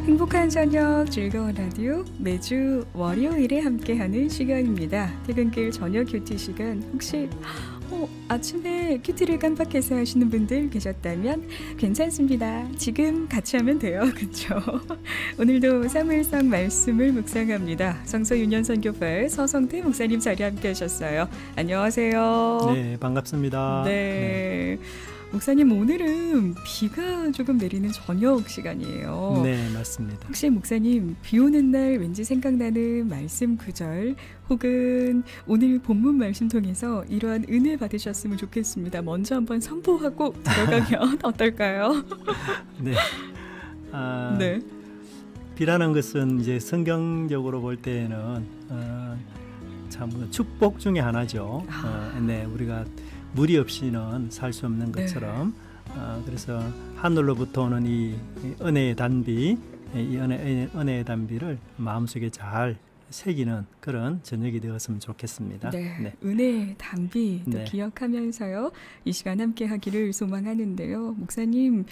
행복한 저녁 즐거운 라디오 매주 월요일에 함께하는 시간입니다. 퇴근길 저녁 큐티 시간 혹시 아침에 큐티를 깜빡해서 하시는 분들 계셨다면 괜찮습니다. 지금 같이 하면 돼요. 그렇죠? 오늘도 사무엘상 말씀을 묵상합니다. 성서윤현 선교파의 서성태 목사님 자리에 함께 하셨어요. 안녕하세요. 네, 반갑습니다. 네. 목사님 오늘은 비가 조금 내리는 저녁 시간이에요. 네, 맞습니다. 혹시 목사님 비 오는 날 왠지 생각나는 말씀 구절 혹은 오늘 본문 말씀 통해서 이러한 은혜 받으셨으면 좋겠습니다. 먼저 한번 선포하고 들어가면 어떨까요? 네. 네. 비라는 것은 이제 성경적으로 볼 때는 참 축복 중에 하나죠. 네, 우리가 물이 없이는 살 수 없는 것처럼 그래서 하늘로부터 오는 이 은혜의 단비, 이 은혜의 단비를 마음속에 잘 새기는 그런 저녁이 되었으면 좋겠습니다. 네, 네. 은혜의 단비 또 네. 기억하면서요. 이 시간 함께 하기를 소망하는데요. 목사님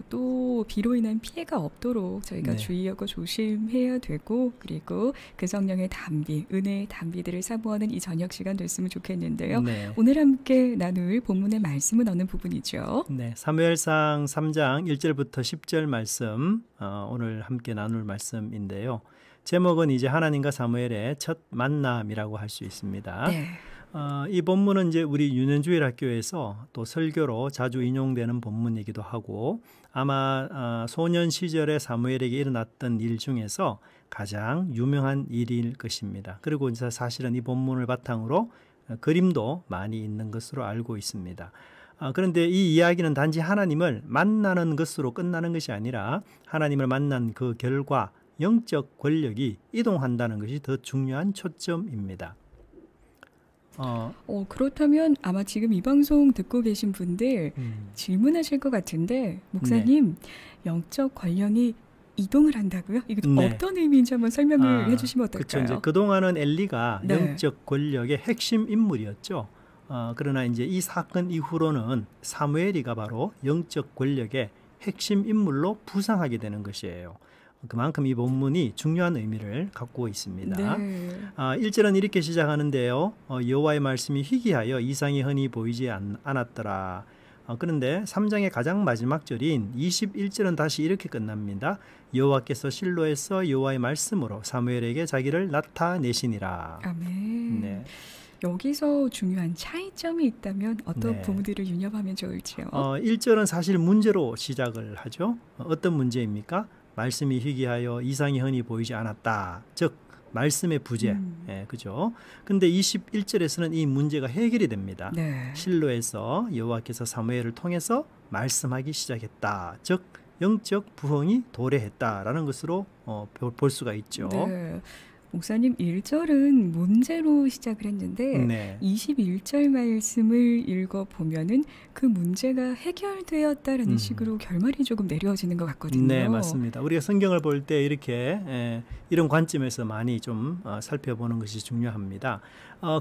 또 비로 인한 피해가 없도록 저희가 네. 주의하고 조심해야 되고 그리고 그 성령의 단비, 은혜의 단비들을 사모하는 이 저녁 시간 됐으면 좋겠는데요. 네. 오늘 함께 나눌 본문의 말씀은 어느 부분이죠? 네, 사무엘상 3장 1절부터 10절 말씀 오늘 함께 나눌 말씀인데요. 제목은 이제 하나님과 사무엘의 첫 만남이라고 할 수 있습니다. 네. 이 본문은 이제 우리 유년주일학교에서 또 설교로 자주 인용되는 본문이기도 하고 아마 소년 시절에 사무엘에게 일어났던 일 중에서 가장 유명한 일일 것입니다. 그리고 이제 사실은 이 본문을 바탕으로 그림도 많이 있는 것으로 알고 있습니다. 그런데 이 이야기는 단지 하나님을 만나는 것으로 끝나는 것이 아니라 하나님을 만난 그 결과 영적 권력이 이동한다는 것이 더 중요한 초점입니다. 그렇다면 아마 지금 이 방송 듣고 계신 분들 질문하실 것 같은데 목사님 영적 권력이 이동을 한다고요? 이거 어떤 의미인지 한번 설명을 해주시면 어떨까요? 그렇죠. 이제 그동안은 엘리가 네. 영적 권력의 핵심 인물이었죠. 그러나 이제 이 사건 이후로는 사무엘이가 바로 영적 권력의 핵심 인물로 부상하게 되는 것이에요. 그만큼 이 본문이 중요한 의미를 갖고 있습니다. 네. 1절은 이렇게 시작하는데요. 여호와의 말씀이 희귀하여 이상이 흔히 보이지 않았더라. 그런데 3장의 가장 마지막 절인 21절은 다시 이렇게 끝납니다. 여호와께서 실로에서 여호와의 말씀으로 사무엘에게 자기를 나타내시니라. 아멘. 네. 여기서 중요한 차이점이 있다면 어떤 네. 부분들을 유념하면 좋을지요? 1절은 사실 문제로 시작을 하죠. 어떤 문제입니까? 말씀이 희귀하여 이상이 흔히 보이지 않았다. 즉 말씀의 부재. 그죠? 근데 21절에서는 이 문제가 해결이 됩니다. 네. 실로에서 여호와께서 사무엘을 통해서 말씀하기 시작했다. 즉 영적 부흥이 도래했다라는 것으로 볼 수가 있죠. 네. 목사님 1절은 문제로 시작을 했는데 네. 21절 말씀을 읽어보면은 그 문제가 해결되었다라는 식으로 결말이 조금 내려지는 것 같거든요. 네, 맞습니다. 우리가 성경을 볼 때 이렇게 이런 관점에서 많이 좀 살펴보는 것이 중요합니다.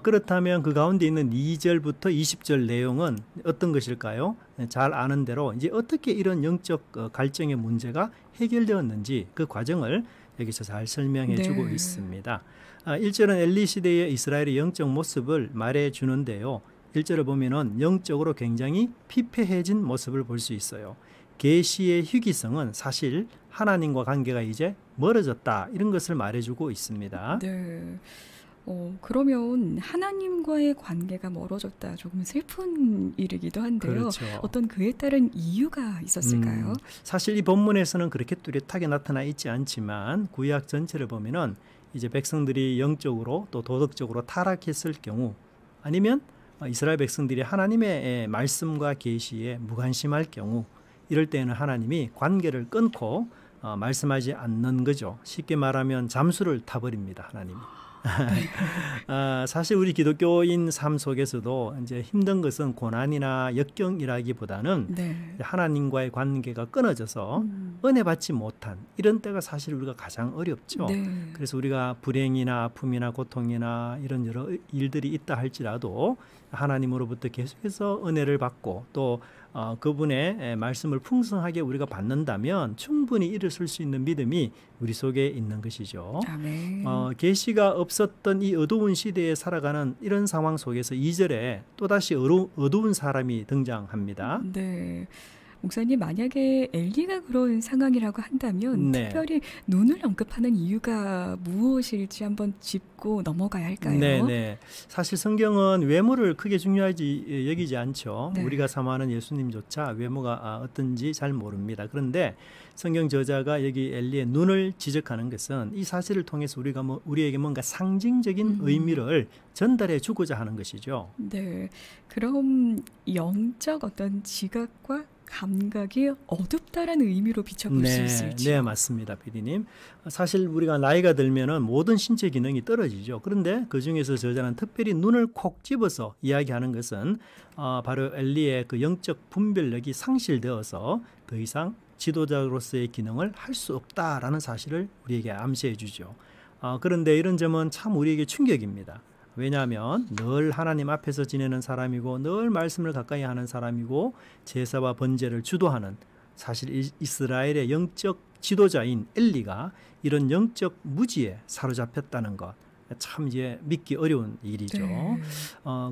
그렇다면 그 가운데 있는 2절부터 20절 내용은 어떤 것일까요? 잘 아는 대로 이제 어떻게 이런 영적 갈증의 문제가 해결되었는지 그 과정을 여기서 잘 설명해 주고 있습니다. 1절은 엘리 시대의 이스라엘의 영적 모습을 말해 주는데요. 1절을 보면은 영적으로 굉장히 피폐해진 모습을 볼 수 있어요. 계시의 희귀성은 사실 하나님과 관계가 이제 멀어졌다 이런 것을 말해주고 있습니다. 네. 그러면 하나님과의 관계가 멀어졌다. 조금 슬픈 일이기도 한데요. 그렇죠. 어떤 그에 따른 이유가 있었을까요? 사실 이 본문에서는 그렇게 뚜렷하게 나타나 있지 않지만 구약 전체를 보면은 이제 백성들이 영적으로 또 도덕적으로 타락했을 경우 아니면 이스라엘 백성들이 하나님의 말씀과 계시에 무관심할 경우 이럴 때는 하나님이 관계를 끊고 말씀하지 않는 거죠. 쉽게 말하면 잠수를 타버립니다. 하나님이. 사실 우리 기독교인 삶 속에서도 이제 힘든 것은 고난이나 역경이라기보다는 하나님과의 관계가 끊어져서 은혜 받지 못한 이런 때가 사실 우리가 가장 어렵죠. 그래서 우리가 불행이나 아픔이나 고통이나 이런 여러 일들이 있다 할지라도 하나님으로부터 계속해서 은혜를 받고 또 그분의 말씀을 풍성하게 우리가 받는다면 충분히 일을 쓸 수 있는 믿음이 우리 속에 있는 것이죠. 아멘. 계시가 없었던 이 어두운 시대에 살아가는 이런 상황 속에서 2절에 또다시 어두운 사람이 등장합니다. 네. 목사님, 만약에 엘리가 그런 상황이라고 한다면 네. 특별히 눈을 언급하는 이유가 무엇일지 한번 짚고 넘어가야 할까요? 네. 사실 성경은 외모를 크게 중요하지 여기지 않죠. 네. 우리가 사모하는 예수님조차 외모가 어떤지 잘 모릅니다. 그런데 성경 저자가 여기 엘리의 눈을 지적하는 것은 이 사실을 통해서 우리에게 뭔가 상징적인 의미를 전달해 주고자 하는 것이죠. 네. 그럼 영적 어떤 지각과 감각이 어둡다라는 의미로 비춰볼 수 있을지요? 네, 맞습니다, PD님. 사실 우리가 나이가 들면은 모든 신체 기능이 떨어지죠. 그런데 그 중에서 저자는 특별히 눈을 콕 집어서 이야기하는 것은 바로 엘리의 그 영적 분별력이 상실되어서 더 이상 지도자로서의 기능을 할 수 없다라는 사실을 우리에게 암시해 주죠. 그런데 이런 점은 참 우리에게 충격입니다. 왜냐하면 늘 하나님 앞에서 지내는 사람이고 늘 말씀을 가까이 하는 사람이고 제사와 번제를 주도하는 사실 이스라엘의 영적 지도자인 엘리가 이런 영적 무지에 사로잡혔다는 것, 참 이제 믿기 어려운 일이죠. 네.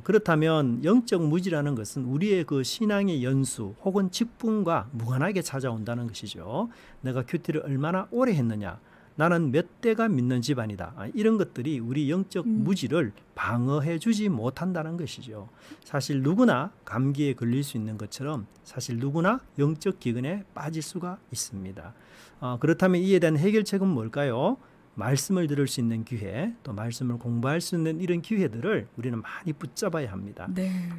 그렇다면 영적 무지라는 것은 우리의 그 신앙의 연수 혹은 직분과 무관하게 찾아온다는 것이죠. 내가 큐티를 얼마나 오래 했느냐, 나는 몇 대가 믿는 집안이다, 이런 것들이 우리 영적 무지를 방어해 주지 못한다는 것이죠. 사실 누구나 감기에 걸릴 수 있는 것처럼 사실 누구나 영적 기근에 빠질 수가 있습니다. 그렇다면 이에 대한 해결책은 뭘까요? 말씀을 들을 수 있는 기회, 또 말씀을 공부할 수 있는 이런 기회들을 우리는 많이 붙잡아야 합니다. 네.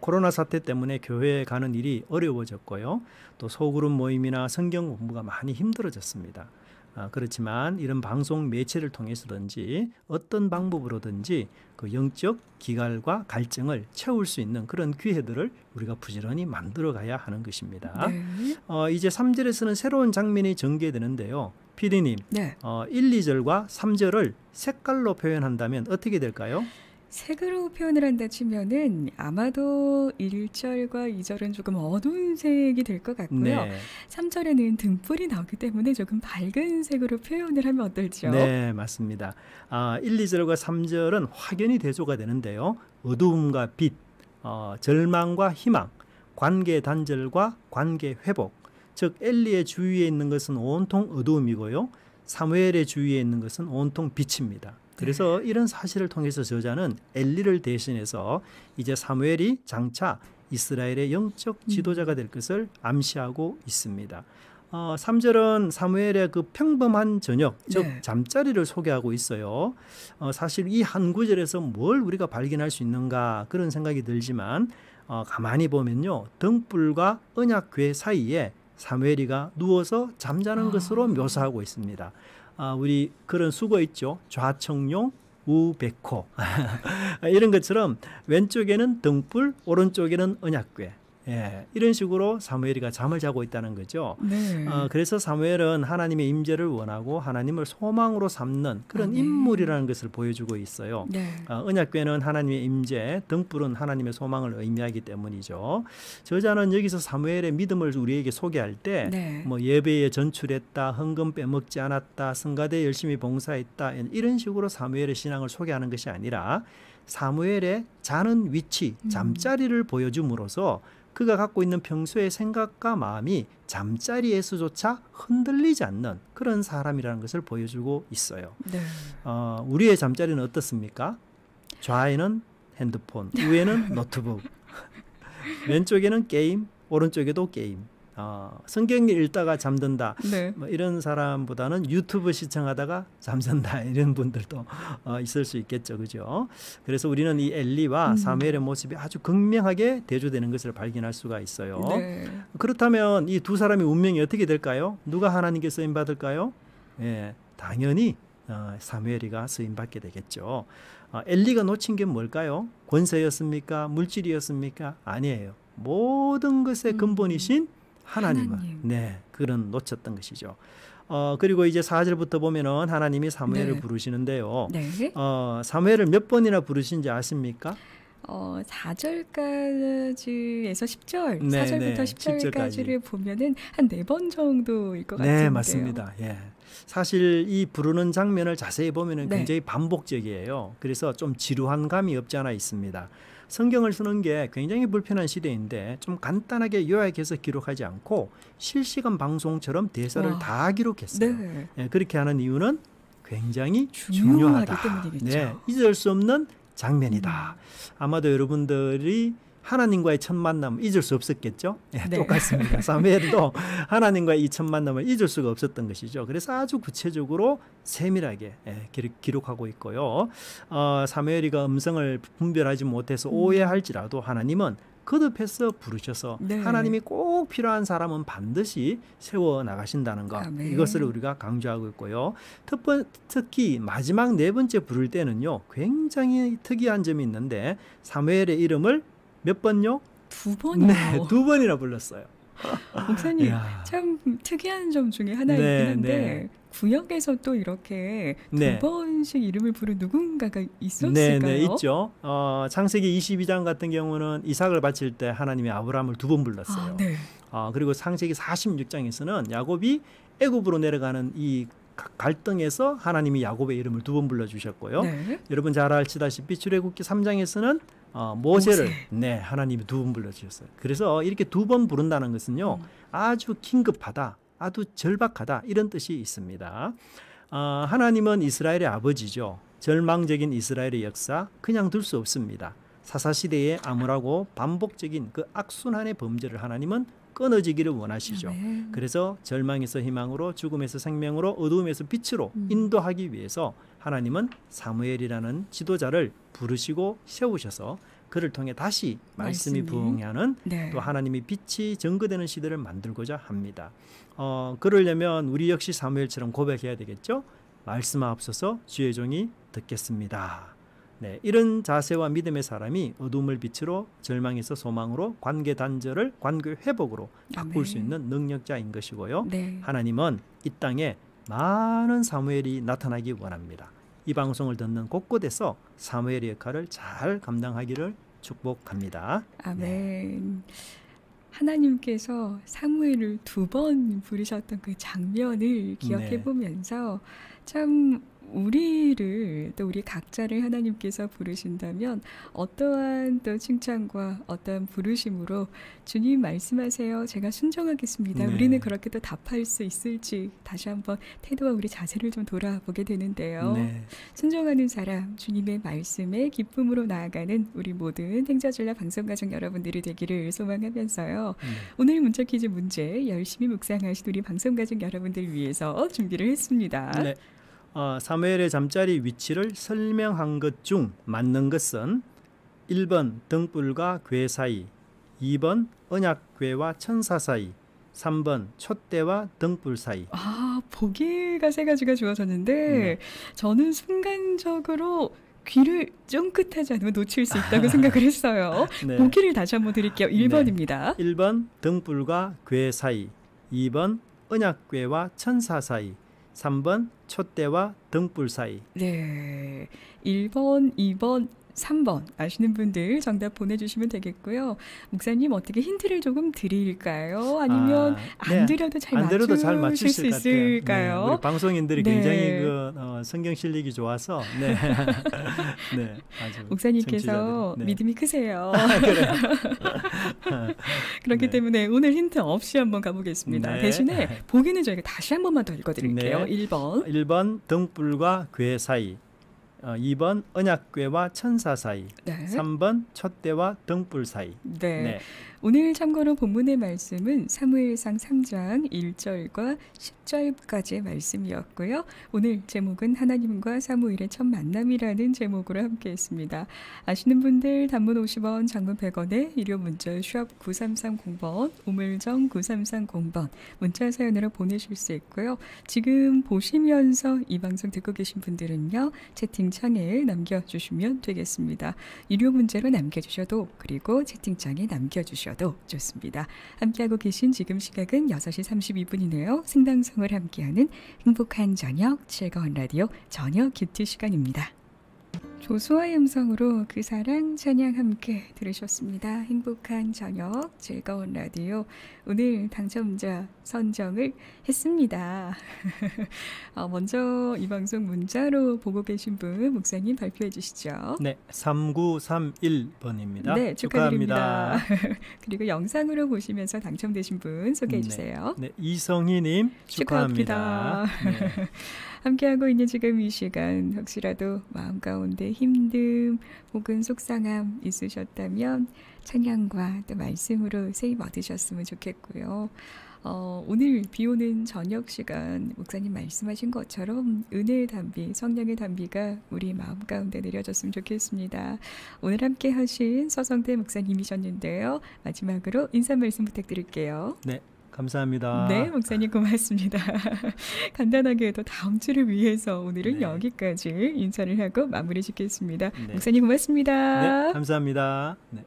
코로나 사태 때문에 교회에 가는 일이 어려워졌고요. 또 소그룹 모임이나 성경 공부가 많이 힘들어졌습니다. 그렇지만 이런 방송 매체를 통해서든지 어떤 방법으로든지 그 영적 기갈과 갈증을 채울 수 있는 그런 기회들을 우리가 부지런히 만들어가야 하는 것입니다. 네. 이제 3절에서는 새로운 장면이 전개되는데요. PD님, 네. 1, 2절과 3절을 색깔로 표현한다면 어떻게 될까요? 색으로 표현을 한다 치면은 아마도 1절과 2절은 조금 어두운 색이 될 것 같고요. 네. 3절에는 등불이 나오기 때문에 조금 밝은 색으로 표현을 하면 어떨지요? 네, 맞습니다. 1, 2절과 3절은 확연히 대조가 되는데요. 어두움과 빛, 절망과 희망, 관계 단절과 관계 회복. 즉 엘리의 주위에 있는 것은 온통 어두움이고요. 사무엘의 주위에 있는 것은 온통 빛입니다. 그래서 이런 사실을 통해서 저자는 엘리를 대신해서 이제 사무엘이 장차 이스라엘의 영적 지도자가 될 것을 암시하고 있습니다. 3절은 사무엘의 그 평범한 저녁, 즉 네. 잠자리를 소개하고 있어요. 사실 이 한 구절에서 뭘 우리가 발견할 수 있는가 그런 생각이 들지만 가만히 보면요. 등불과 언약궤 사이에 사무엘이가 누워서 잠자는 것으로 묘사하고 있습니다. 우리 그런 수거 있죠. 좌청룡, 우백호. 이런 것처럼 왼쪽에는 등불, 오른쪽에는 언약궤. 예, 이런 식으로 사무엘이가 잠을 자고 있다는 거죠. 네. 그래서 사무엘은 하나님의 임재를 원하고 하나님을 소망으로 삼는 그런 인물이라는 것을 보여주고 있어요. 네. 언약궤는 하나님의 임재, 등불은 하나님의 소망을 의미하기 때문이죠. 저자는 여기서 사무엘의 믿음을 우리에게 소개할 때 네. 뭐 예배에 전출했다, 헌금 빼먹지 않았다, 성가대에 열심히 봉사했다, 이런 식으로 사무엘의 신앙을 소개하는 것이 아니라 사무엘의 자는 위치, 잠자리를 보여줌으로써 그가 갖고 있는 평소의 생각과 마음이 잠자리에서조차 흔들리지 않는 그런 사람이라는 것을 보여주고 있어요. 네. 우리의 잠자리는 어떻습니까? 좌에는 핸드폰, 위에는 노트북, 왼쪽에는 게임, 오른쪽에도 게임. 성경 읽다가 잠든다. 네. 뭐 이런 사람보다는 유튜브 시청하다가 잠든다. 이런 분들도 있을 수 있겠죠. 그죠? 그래서 우리는 이 엘리와 사무엘의 모습이 아주 극명하게 대조되는 것을 발견할 수가 있어요. 네. 그렇다면 이 두 사람의 운명이 어떻게 될까요? 누가 하나님께 쓰임 받을까요? 예, 당연히 사무엘이가 쓰임 받게 되겠죠. 엘리가 놓친 게 뭘까요? 권세였습니까? 물질이었습니까? 아니에요. 모든 것의 근본이신 하나님을 네, 그런 놓쳤던 것이죠. 그리고 이제 4절부터 보면은 하나님이 사무엘을 네. 부르시는데요. 네. 사무엘을 몇 번이나 부르신지 아십니까? 4절까지에서 10절, 네, 4절부터 네. 10절까지를 보면은 한 4번 정도일 것 네, 같은데요. 맞습니다. 예. 사실 이 부르는 장면을 자세히 보면은 네. 굉장히 반복적이에요. 그래서 좀 지루한 감이 없지 않아 있습니다. 성경을 쓰는 게 굉장히 불편한 시대인데 좀 간단하게 요약해서 기록하지 않고 실시간 방송처럼 대사를 와. 다 기록했어요. 네. 예, 그렇게 하는 이유는 굉장히 중요하기 중요하다. 때문이겠죠. 네, 잊을 수 없는 장면이다. 아마도 여러분들이 하나님과의 첫 만남 잊을 수 없었겠죠? 네, 네. 똑같습니다. 사무엘도 하나님과의 이 첫 만남을 잊을 수가 없었던 것이죠. 그래서 아주 구체적으로 세밀하게 기록하고 있고요. 사무엘이가 음성을 분별하지 못해서 오해할지라도 하나님은 거듭해서 부르셔서 네. 하나님이 꼭 필요한 사람은 반드시 세워 나가신다는 것, 아멘. 이것을 우리가 강조하고 있고요. 특히 마지막 네 번째 부를 때는요, 굉장히 특이한 점이 있는데 사무엘의 이름을 몇 번요? 2번이요. 네, 2번이나 불렀어요. 목사님, 이야. 참 특이한 점 중에 하나이긴 네, 한데 네. 구역에서 또 이렇게 네. 2번씩 이름을 부른 누군가가 네, 있었을까요? 네, 있죠. 창세기 22장 같은 경우는 이삭을 바칠 때 하나님이 아브라함을 2번 불렀어요. 아, 네. 그리고 창세기 46장에서는 야곱이 애굽으로 내려가는 이 갈등에서 하나님이 야곱의 이름을 2번 불러주셨고요. 네. 여러분 잘 아시다시피 출애굽기 3장에서는 모세를 모세. 네, 하나님이 2번 불러주셨어요. 그래서 이렇게 2번 부른다는 것은요, 아주 긴급하다, 아주 절박하다, 이런 뜻이 있습니다. 하나님은 이스라엘의 아버지죠. 절망적인 이스라엘의 역사 그냥 둘 수 없습니다. 사사시대에 암울하고 반복적인 그 악순환의 범죄를 하나님은 끊어지기를 원하시죠. 아멘. 그래서 절망에서 희망으로, 죽음에서 생명으로, 어두움에서 빛으로 인도하기 위해서 하나님은 사무엘이라는 지도자를 부르시고 세우셔서 그를 통해 다시 말씀이 부응하는 네. 또 하나님이 빛이 증거되는 시대를 만들고자 합니다. 그러려면 우리 역시 사무엘처럼 고백해야 되겠죠. 말씀하옵소서, 주의 종이 듣겠습니다. 네, 이런 자세와 믿음의 사람이 어둠을 빛으로, 절망에서 소망으로, 관계 단절을 관계 회복으로 바꿀 수 있는 능력자인 것이고요. 네. 하나님은 이 땅에 많은 사무엘이 나타나기 원합니다. 이 방송을 듣는 곳곳에서 사무엘의 역할을 잘 감당하기를 축복합니다. 아멘. 하나님께서 사무엘을 2번 부르셨던 그 장면을 기억해 보면서 참 우리를, 또 우리 각자를 하나님께서 부르신다면 어떠한 또 칭찬과 어떠한 부르심으로 주님 말씀하세요, 제가 순종하겠습니다. 네. 우리는 그렇게 또 답할 수 있을지 다시 한번 태도와 우리 자세를 좀 돌아보게 되는데요. 네. 순종하는 사람, 주님의 말씀에 기쁨으로 나아가는 우리 모든 행자줄라 방송가족 여러분들이 되기를 소망하면서요. 오늘 문자 퀴즈 문제 열심히 묵상하신 우리 방송가족 여러분들 위해서 준비를 했습니다. 네. 사무엘의 잠자리 위치를 설명한 것 중 맞는 것은 1번 등불과 궤 사이, 2번 언약궤와 천사 사이, 3번 촛대와 등불 사이. 보기가 3가지가 주어졌는데 저는 순간적으로 귀를 쫑긋하지 않으면 놓칠 수 있다고 생각을 했어요. 네. 보기를 다시 한번 드릴게요. 1번입니다. 1번 등불과 궤 사이, 2번 언약궤와 천사 사이, 3번 촛대와 등불 사이. 네, 1번, 2번, 3번 아시는 분들 정답 보내주시면 되겠고요. 목사님 어떻게 힌트를 조금 드릴까요? 아니면 안 드려도 잘 맞추실 수 있을까요? 네, 우리 방송인들이 네. 굉장히 성경 실력이 좋아서 네. 네, 아주 목사님께서 네. 믿음이 크세요. 그래요. 그렇기 네. 때문에 오늘 힌트 없이 한번 가보겠습니다. 네. 대신에 보기는 저희가 다시 한 번만 더 읽어드릴게요. 네. 1번 등불과 궤 사이, 2번 언약궤와 천사 사이, 네. 3번 촛대와 등불 사이. 네. 네. 오늘 참고로 본문의 말씀은 사무엘상 3장 1절과 10절까지의 말씀이었고요. 오늘 제목은 하나님과 사무엘의 첫 만남이라는 제목으로 함께했습니다. 아시는 분들 단문 50원, 장문 100원에 유료 문자 샵 9330번, 우물정 9330번 문자 사연으로 보내실 수 있고요. 지금 보시면서 이 방송 듣고 계신 분들은요, 채팅창에 남겨주시면 되겠습니다. 유료 문자로 남겨주셔도, 그리고 채팅창에 남겨주셔도 좋습니다. 함께하고 계신 지금 시각은 6시 32분이네요. 생방송을 함께하는 행복한 저녁, 즐거운 라디오 저녁 큐티 시간입니다. 조수아의 음성으로 그 사랑 찬양 함께 들으셨습니다. 행복한 저녁 즐거운 라디오 오늘 당첨자 선정을 했습니다. 먼저 이 방송 문자로 보고 계신 분 목사님 발표해 주시죠. 네, 3931번입니다. 네, 축하드립니다. 그리고 영상으로 보시면서 당첨되신 분 소개해 주세요. 네, 이성희님 축하합니다. 네. 함께하고 있는 지금 이 시간 혹시라도 마음 가운데 힘듦 혹은 속상함 있으셨다면 찬양과 또 말씀으로 세임 얻으셨으면 좋겠고요. 오늘 비오는 저녁 시간 목사님 말씀하신 것처럼 은혜의 단비, 성령의 단비가 우리 마음 가운데 내려졌으면 좋겠습니다. 오늘 함께 하신 서성대 목사님이셨는데요. 마지막으로 인사 말씀 부탁드릴게요. 네. 감사합니다. 네, 목사님 고맙습니다. 간단하게도 다음 주를 위해서 오늘은 여기까지 인사를 하고 마무리 짓겠습니다. 목사님 고맙습니다. 네, 감사합니다. 네.